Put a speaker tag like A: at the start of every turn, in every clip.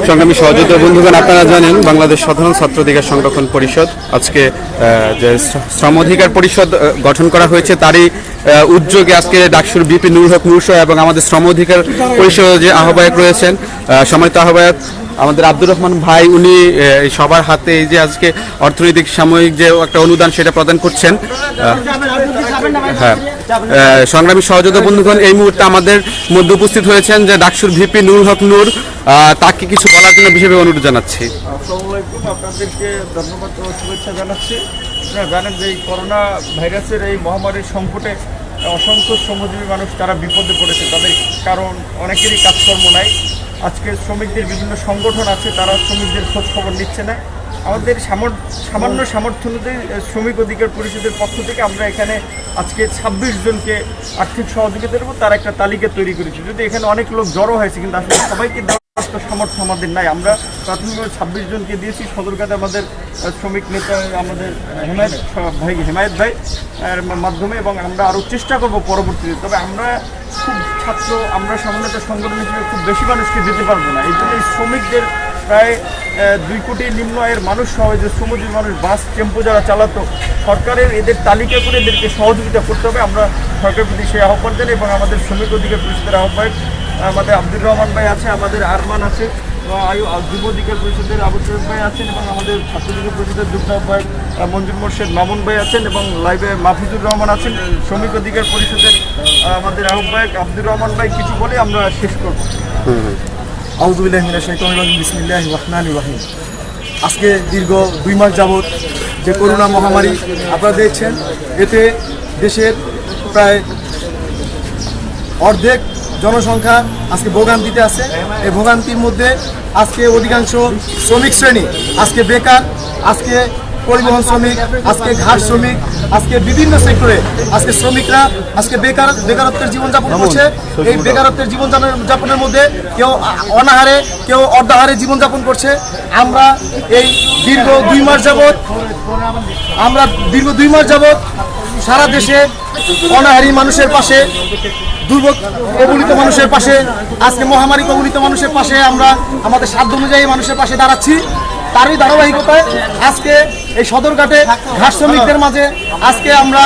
A: সংগ্রামী সহযোদ্ধা বন্ধুগণ, আপনারা জানেন বাংলাদেশ সাধারণ ছাত্র অধিকার সংরক্ষণ পরিষদ আজকে যে শ্রম অধিকার পরিষদ গঠন করা হয়েছে তারই উদ্যোগে আজকে ডাকসুর বিপি নুরুল হক নূর এবং আমাদের শ্রম অধিকার পরিষদের যে আহ্বায়ক রয়েছেন, সম্মানিত আহ্বায়ক আমাদের আব্দুর রহমান ভাই, উনি সবার হাতে এই যে আজকে অর্থনৈতিক সাময়িক যে একটা অনুদান সেটা প্রদান করছেন। হ্যাঁ, সংগ্রামী সহযোদ্ধা বন্ধুগণ, এই মুহূর্তে আমাদের মধ্যে উপস্থিত হয়েছেন যে ডাকসুর ভিপি নুরুল হক নূর, তাকে কিছু বলার জন্য বিশেষভাবে অনুরোধ জানাচ্ছি।
B: আপনাদেরকে ধন্যবাদ ও শুভেচ্ছা জানাচ্ছি। আপনারা জানেন যে এই করোনা ভাইরাসের এই মহামারীর সংকটে অসংখ্য শ্রমজীবী মানুষ তারা বিপদে পড়েছে, তাদের কারণ অনেকেরই কাজকর্ম নাই। আজকে শ্রমিকদের বিভিন্ন সংগঠন আছে, তারা শ্রমিকদের খোঁজ খবর নিচ্ছে না। আমাদের সামান্য সামর্থ্য অনুযায়ী শ্রমিক অধিকার পরিষদের পক্ষ থেকে আমরা এখানে আজকে 26 জনকে আর্থিক সহযোগিতা দেবো, তার একটা তালিকা তৈরি করেছি। যদি এখানে অনেক লোক জড়ো হয়েছে, কিন্তু আসলে সবাইকে দেওয়ার সামর্থ্য আমাদের নাই। আমরা প্রাথমিকভাবে 26 জনকে দিয়েছি। সদরঘাটে আমাদের শ্রমিক নেতা আমাদের হেমায়েত ভাই মাধ্যমে, এবং আমরা আরও চেষ্টা করব পরবর্তীতে। তবে আমরা আমরা সামান্য সংগঠন হিসেবে খুব বেশি মানুষকে দিতে পারবো না। এই জন্য শ্রমিকদের প্রায় 2 কোটি নিম্ন আয়ের মানুষ সহ যে শ্রমজীবী মানুষ বাস টেম্পো যারা চালাতো, সরকারের এদের তালিকা করে এদেরকে সহযোগিতা করতে হবে। আমরা সরকারের প্রতি সেই আহ্বান জানাই। এবং আমাদের শ্রমিক অধিকার পরিষদের আহ্বায়ক আমাদের আব্দুর রহমান ভাই আছে, আমাদের আরমান আছে, যুব অধিকার পরিষদের আবু সৈয়দ ভাই আছেন, এবং আমাদের ছাত্র অধিকার পরিষদের যুগ্ম আহ্বায়ক মঞ্জুর মোর্শেদ মামুন ভাই আছেন, এবং লাইভে মাহফুজুর রহমান আছেন। শ্রমিক অধিকার পরিষদের আমাদের আহ্বায়ক আব্দুর রহমান ভাই কিছু বলে আমরা শেষ করব।
C: আউযু বিল্লাহি মিনাশ শাইতানির রাজিম, বিসমিল্লাহির রহমানির রহিম। আজকে দীর্ঘ 2 মাস যাবৎ যে করোনা মহামারী আপনারা দেখছেন, এতে দেশের প্রায় অর্ধেক জনসংখ্যা আজকে ভোগান্তিতে আছে। এই ভোগান্তির মধ্যে আজকে অধিকাংশ শ্রমিক শ্রেণী আজকে বেকার, আজকে পরিবহন শ্রমিক, আজকে ঘাট শ্রমিক, আজকে বিভিন্ন সেক্টরে আজকে শ্রমিকরা আজকে বেকারত্বের জীবনযাপন করছে। এই বেকারত্বের জীবনযাপনের মধ্যে কেউ অনাহারে, কেউ অর্ধাহারে জীবনযাপন করছে। আমরা দীর্ঘ 2 মাস যাবৎ সারা দেশে অনাহারী মানুষের পাশে, দুর্ভোগ কবলিত মানুষের পাশে, আজকে মহামারী কবলিত মানুষের পাশে আমরা আমাদের সাধ্য অনুযায়ী মানুষের পাশে দাঁড়াচ্ছি। তারই ধারাবাহিকতায় আজকে এই সদরঘাটে ঘাট শ্রমিকদের মাঝে আজকে আমরা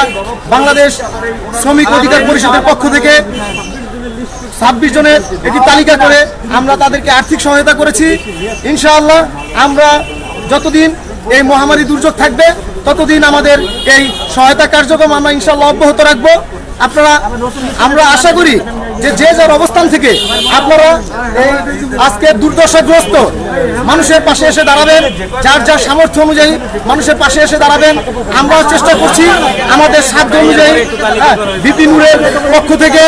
C: বাংলাদেশ শ্রমিক অধিকার পরিষদের পক্ষ থেকে 26 জনের একটি তালিকা করে আমরা তাদেরকে আর্থিক সহায়তা করেছি। ইনশাআল্লাহ আমরা যতদিন এই মহামারী দুর্যোগ থাকবে ততদিন আমাদের এই সহায়তা কার্যক্রম আমরা ইনশাআল্লাহ অব্যাহত রাখবো। আমরা আশা করি যে যার অবস্থান থেকে আপনারা এই আজকে দুর্দশাগ্রস্ত মানুষের পাশে এসে দাঁড়াবেন, যার সামর্থ্য অনুযায়ী মানুষের পাশে এসে দাঁড়াবেন। আমরা চেষ্টা করছি আমাদের সাধ্য অনুযায়ী বিপি নূরের পক্ষ থেকে,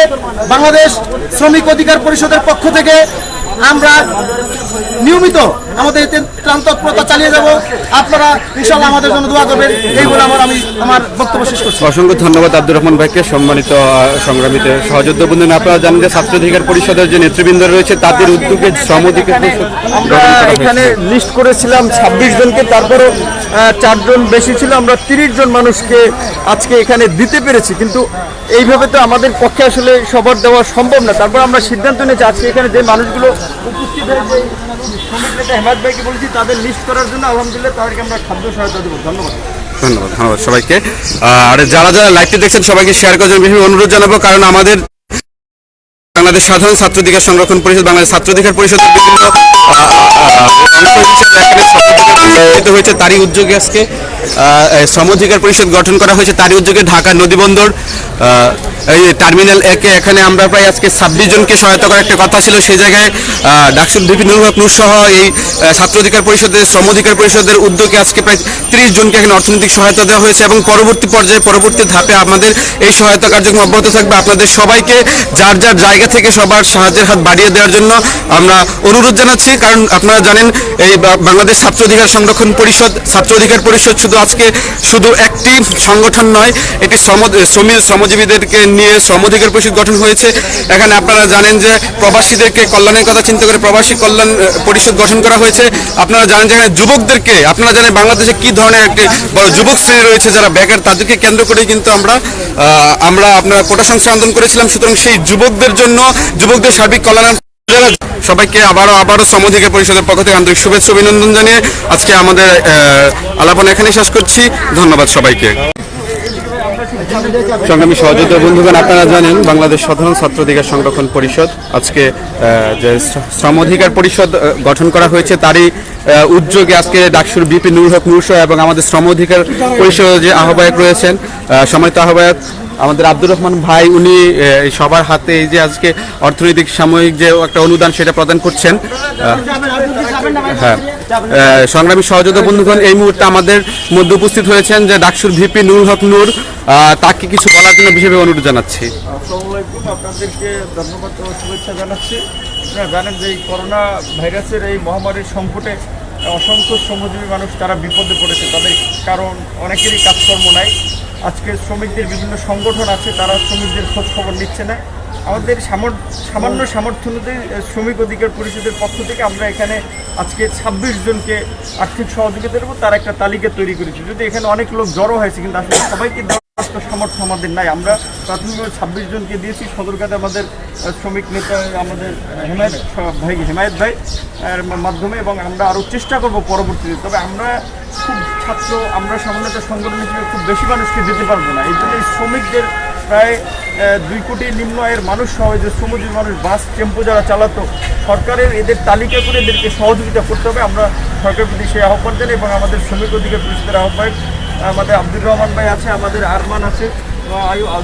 C: বাংলাদেশ শ্রমিক অধিকার পরিষদের পক্ষ থেকে আমরা নিয়মিত আমাদের ত্রাণতৎপরতা চালিয়ে যাব। আপনারা ইনশাআল্লাহ আমাদের জন্য দোয়া করবেন, এই বলে আমি আমার বক্তব্য শেষ করছি।
A: অসংখ্য ধন্যবাদ আব্দুর রহমান ভাইকে। সম্মানিত সংগ্রামীতে সহযোদ্ধা বন্ধু, আপনারা জানেন যে ছাত্র অধিকার পরিষদের যে নেতৃবৃন্দ রয়েছে তাদের উদ্যোগে শ্রম অধিকার
B: আমরা এখানে লিস্ট করেছিলাম 26 জনকে, তারপরও 4 জন বেশি ছিল। আমরা 30 জন মানুষকে আজকে এখানে দিতে পেরেছি, কিন্তু এইভাবে তো আমাদের পক্ষে আসলে সবার দেওয়া সম্ভব না। তারপর আমরা সিদ্ধান্ত নিয়েছি আজকে এখানে যে মানুষগুলো উপস্থিত হয়েছে শ্রমিক নেতা হেমায়েত ভাইকে বলছি তাদের লিস্ট করার জন্য। আলহামদুলিল্লাহ তাদেরকে আমরা খাদ্য সহায়তা দেবো। ধন্যবাদ
A: সবাইকে। আর যারা লাইভটি দেখছেন সবাইকে শেয়ার করার জন্য বিশেষ অনুরোধ জানাবো, কারণ আমাদের বাংলাদেশ সাধারণ ছাত্র অধিকার সংরক্ষণ পরিষদ, বাংলাদেশ ছাত্র অধিকার পরিষদের বিভিন্ন হয়েছে, তারই উদ্যোগে আজকে শ্রম অধিকার পরিষদ গঠন করা হয়েছে। তারই উদ্যোগে ঢাকা নদীবন্দর এই টার্মিনাল 1-এ এখানে আমরা প্রায় আজকে 26 জনকে সহায়তা করার একটা কথা ছিল। সেই জায়গায় ডাকসুর ভিপি নুরুল হক নূর সহ এই ছাত্র অধিকার পরিষদের শ্রম অধিকার পরিষদের উদ্যোগে আজকে প্রায় 30 জনকে এখানে অর্থনৈতিক সহায়তা দেওয়া হয়েছে, এবং পরবর্তী ধাপে আমাদের এই সহায়তা কার্যক্রম অব্যাহত থাকবে। আপনাদের সবাইকে যার জায়গা থেকে সবার সাহায্যের হাত বাড়িয়ে দেওয়ার জন্য আমরা অনুরোধ জানাচ্ছি। কারণ আপনারা জানেন এই বাংলাদেশ ছাত্র অধিকার সংরক্ষণ পরিষদ, ছাত্র অধিকার পরিষদ শুধু একটি সংগঠন নয়, এটি শ্রমজীবীদেরকে নিয়ে শ্রম অধিকার পরিষদ গঠন হয়েছে। এখানে আপনারা জানেন যে প্রবাসীদেরকে কল্যাণের কথা চিন্তা করে প্রবাসী কল্যাণ পরিষদ গঠন করা হয়েছে। আপনারা জানেন যে এখানে যুবকদেরকে, আপনারা জানেন বাংলাদেশে কি ধরনের একটি বড় যুবক শ্রেণী রয়েছে যারা বেকার, তাদেরকে কেন্দ্র করে কিন্তু আমরা আপনারা কোটা সংস্কার আন্দোলন করেছিলাম। সুতরাং সেই যুবকদের জন্য, যুবকদের সার্বিক কল্যাণ সবাইকে আবারও শ্রম অধিকার পরিষদের পক্ষ থেকে আন্তরিক শুভেচ্ছা অভিনন্দন জানিয়ে আজকে আমাদের আলাপন এখানে শেষ করছি। ধন্যবাদ সবাইকে। সংগ্রামী সহযোদ্ধা বন্ধুগণ, আপনারা জানেন বাংলাদেশ সাধারণ ছাত্র অধিকার সংরক্ষণ পরিষদ আজকে যে শ্রম অধিকার পরিষদ গঠন করা হয়েছে তারই উদ্যোগে আজকে ডাকসুর বিপি নুরুল হক নূর সহ এবং আমাদের শ্রম অধিকার পরিষদের যে আহ্বায়ক রয়েছেন, সম্মানিত আহ্বায়ক আমাদের আব্দুর রহমান ভাই, উনি সবার হাতে এই যে আজকে অর্থনৈতিক সাময়িক যে একটা অনুদান সেটা প্রদান করছেন। হ্যাঁ, সংগ্রামী সহযোদ্ধা বন্ধুগণ, এই মুহূর্তে আমাদের মধ্যে উপস্থিত হয়েছেন যে ডাকসুর ভিপি নুরুল হক নূর, তাকে কিছু বলার জন্য বিশেষভাবে অনুরোধ জানাচ্ছি।
B: আসসালামু আলাইকুম, আপনাদেরকে ধন্যবাদ ও শুভেচ্ছা জানাচ্ছি। আপনারা জানেন যে এই করোনা ভাইরাসের এই মহামারীর সংকটে অসংখ্য শ্রমজীবী মানুষ তারা বিপদে পড়েছে। তাদের কারণ অনেকেরই কাজকর্ম নাই। আজকে শ্রমিকদের বিভিন্ন সংগঠন আছে, তারা শ্রমিকদের খোঁজ খবর নিচ্ছে না। আমাদের সামান্য সামর্থ্য অনুযায়ী শ্রমিক অধিকার পরিষদের পক্ষ থেকে আমরা এখানে আজকে 26 জনকে আর্থিক সহযোগিতা দেবো, তার একটা তালিকা তৈরি করেছি। যদি এখানে অনেক লোক জড়ো হয়েছে, কিন্তু আসলে সবাইকে সামর্থ্য আমাদের নাই। আমরা প্রাথমিকভাবে 26 জনকে দিয়েছি। সদরঘাটে আমাদের শ্রমিক নেতা আমাদের হেমায়েত ভাই মাধ্যমে, এবং আমরা আরও চেষ্টা করব পরবর্তীতে। তবে আমরা আমরা সামান্য একটা সংগঠন হিসেবে খুব বেশি মানুষকে দিতে পারবো না। এই জন্য শ্রমিকদের প্রায় 2 কোটি নিম্ন আয়ের মানুষ সহ যে শ্রমজীবী মানুষ বাস টেম্পো যারা চালাতো, সরকারের এদের তালিকা করে এদেরকে সহযোগিতা করতে হবে। আমরা সরকারের প্রতি সেই আহ্বান জানাই। এবং আমাদের শ্রমিক অধিকার পরিষদের আহ্বায়ক আমাদের আব্দুর রহমান ভাই আছে, আমাদের আরমান আছে,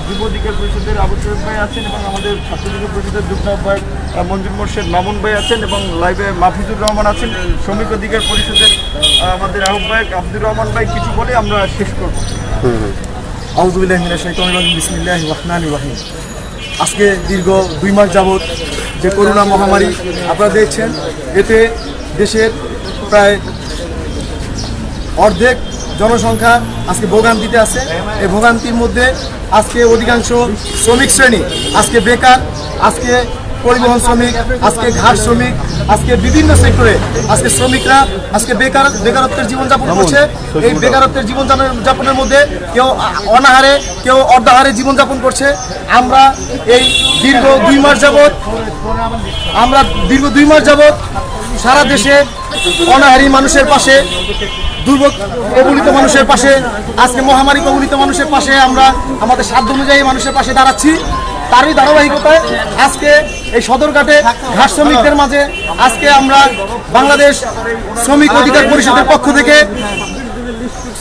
B: যুব অধিকার পরিষদের আবুল ভাই আছেন, এবং আমাদের ছাত্র অধিকার পরিষদের যুগ্ম আহ্বায়ক মঞ্জুর মোর্শেদ মামুন ভাই আছেন, এবং লাইভে মাহফুজুর রহমান আছেন। শ্রমিক অধিকার পরিষদের আমাদের আহ্বায়ক আব্দুর রহমান ভাই কিছু বলে আমরা শেষ করব।
C: আউযু বিল্লাহি মিনাশ শাইতানির রাজিম, বিসমিল্লাহির রহমানির রহিম। আজকে দীর্ঘ 2 মাস যাবত যে করোনা মহামারী আপনারা দেখছেন, এতে দেশের প্রায় অর্ধেক জনসংখ্যা আজকে ভোগান্তিতে আছে। এই ভোগান্তির মধ্যে আজকে অধিকাংশ শ্রমিক শ্রেণী আজকে বেকার, আজকে পরিবহন শ্রমিক, আজকে ঘাট শ্রমিক, আজকে বিভিন্ন সেক্টরে আজকে শ্রমিকরা আজকে বেকারত্বের জীবনযাপন করছে। এই বেকারত্বের জীবনযাপনের মধ্যে কেউ অনাহারে, কেউ অর্ধাহারে জীবনযাপন করছে। আমরা এই দীর্ঘ 2 মাস যাবত সারা দেশে অনাহারী মানুষের পাশে, দুর্ভোগ কবলিত মানুষের পাশে, আজকে মহামারী কবলিত মানুষের পাশে আমরা আমাদের সাধ্য অনুযায়ী মানুষের পাশে দাঁড়াচ্ছি। তারই ধারাবাহিকতায় আজকে এই সদরঘাটে ঘাট শ্রমিকদের মাঝে আজকে আমরা বাংলাদেশ শ্রমিক অধিকার পরিষদের পক্ষ থেকে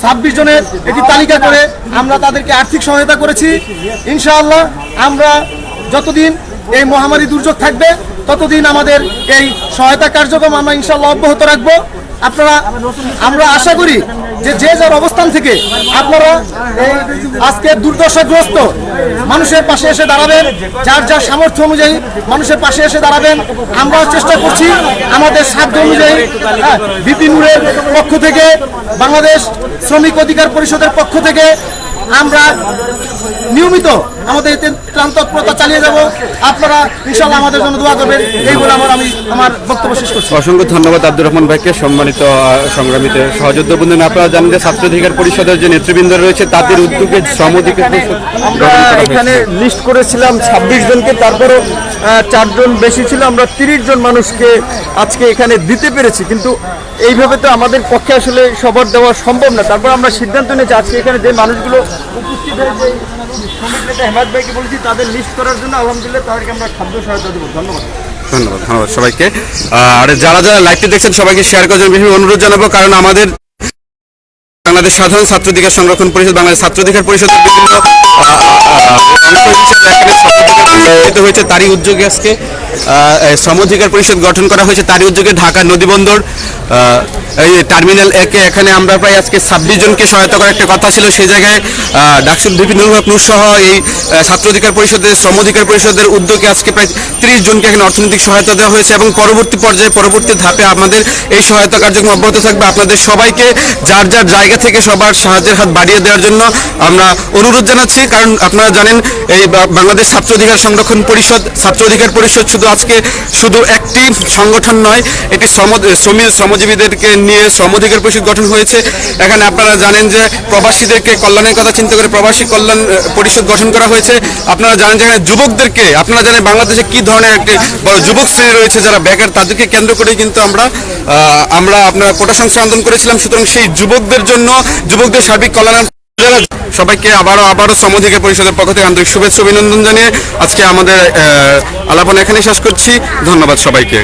C: 26 জনের একটি তালিকা করে আমরা তাদেরকে আর্থিক সহায়তা করেছি। ইনশাআল্লাহ আমরা যতদিন এই মহামারী দুর্যোগ থাকবে ততদিন আমাদের এই সহায়তা কার্যক্রম আমরা ইনশাআল্লাহ অব্যাহত রাখবো। আমরা আশা করি যে যার অবস্থান থেকে আপনারা এই আজকে দুর্দশাগ্রস্ত মানুষের পাশে এসে দাঁড়াবেন, যার সামর্থ্য অনুযায়ী মানুষের পাশে এসে দাঁড়াবেন। আমরা চেষ্টা করছি আমাদের সাধ্য অনুযায়ী ভিপি নুরের পক্ষ থেকে, বাংলাদেশ শ্রমিক অধিকার পরিষদের পক্ষ থেকে আমরা নিয়মিত আমাদের ত্রাণ তৎপরতা চালিয়ে যাব। আপনারা ইনশাআল্লাহ আমাদের জন্য দোয়া করবেন, এই বলে আমি আমার বক্তব্য শেষ করছি।
A: অসংখ্য ধন্যবাদ আব্দুর রহমান ভাইকে। সম্মানিত সংগ্রামীতে সহযোদ্ধা বন্ধুরা, আপনারা জানেন যে ছাত্র অধিকার পরিষদের যে নেতৃবৃন্দ রয়েছে তাদের উদ্যোগে শ্রম অধিকার পরিষদ
B: আমরা এখানে লিস্ট করেছিলাম 26 জনকে, তারপরও 4 জন বেশি ছিল। আমরা 30 জন মানুষকে আজকে এখানে দিতে পেরেছি, কিন্তু এইভাবে তো আমাদের পক্ষে আসলে সবার দেওয়া সম্ভব না। তারপর আমরা সিদ্ধান্ত নিয়েছি আজকে এখানে যে মানুষগুলো উপস্থিত হয়েছে, শ্রমিক নেতা হেমায়েত ভাইকে বলেছি তাদের লিস্ট করার জন্য। আলহামদুলিল্লাহ তাদেরকে আমরা খাদ্য সহায়তা দেবো। ধন্যবাদ
A: সবাইকে। আর যারা লাইভটি দেখছেন সবাইকে শেয়ার করার জন্য বেশি অনুরোধ জানাবো, কারণ আমাদের বাংলাদেশ সাধারণ ছাত্র অধিকার সংরক্ষণ পরিষদ, বাংলাদেশ ছাত্র অধিকার পরিষদের বিভিন্ন হয়েছে তারই উদ্যোগে আজকে শ্রম অধিকার পরিষদ গঠন করা হয়েছে। তারই উদ্যোগে ঢাকা নদীবন্দর এই টার্মিনাল একে এখানে আমরা প্রায় আজকে 26 জনকে সহায়তা করার একটা কথা ছিল। সেই জায়গায় ডাকসুর ভিপি নুরুল হক নূর সহ এই ছাত্র অধিকার পরিষদের শ্রম অধিকার পরিষদের উদ্যোগে আজকে প্রায় 30 জনকে এখানে অর্থনৈতিক সহায়তা দেওয়া হয়েছে, এবং পরবর্তী ধাপে আমাদের এই সহায়তা কার্যক্রম অব্যাহত থাকবে। আপনাদের সবাইকে যার জায়গা থেকে সবার সাহায্যের হাত বাড়িয়ে দেওয়ার জন্য আমরা অনুরোধ জানাচ্ছি, কারণ আপনারা জানেন এই বাংলাদেশ ছাত্র অধিকার সংরক্ষণ পরিষদ, ছাত্র অধিকার পরিষদ শুধু আজকে শুধু একটি সংগঠন নয়, এটি শ্রমজীবীদেরকে নিয়ে শ্রম অধিকার পরিষদ গঠন হয়েছে। এখানে আপনারা জানেন যে প্রবাসীদেরকে কল্যাণের কথা চিন্তা করে প্রবাসী কল্যাণ পরিষদ গঠন করা হয়েছে। আপনারা জানেন যে এখানে যুবকদেরকে, আপনারা জানেন বাংলাদেশে কি ধরনের একটি বড় যুবক শ্রেণী রয়েছে যারা বেকার, তাদেরকে কেন্দ্র করে কিন্তু আমরা আপনার কোটা সংস্কার আন্দোলন করেছিলাম। সুতরাং সেই যুবকদের জন্য, যুবকদের সার্বিক কল্যাণ, সবাইকে আবারও শ্রম অধিকার পরিষদের পক্ষ থেকে আন্তরিক শুভেচ্ছা অভিনন্দন জানিয়ে আজকে আমাদের আলাপন এখানেই শেষ করছি। ধন্যবাদ সবাইকে।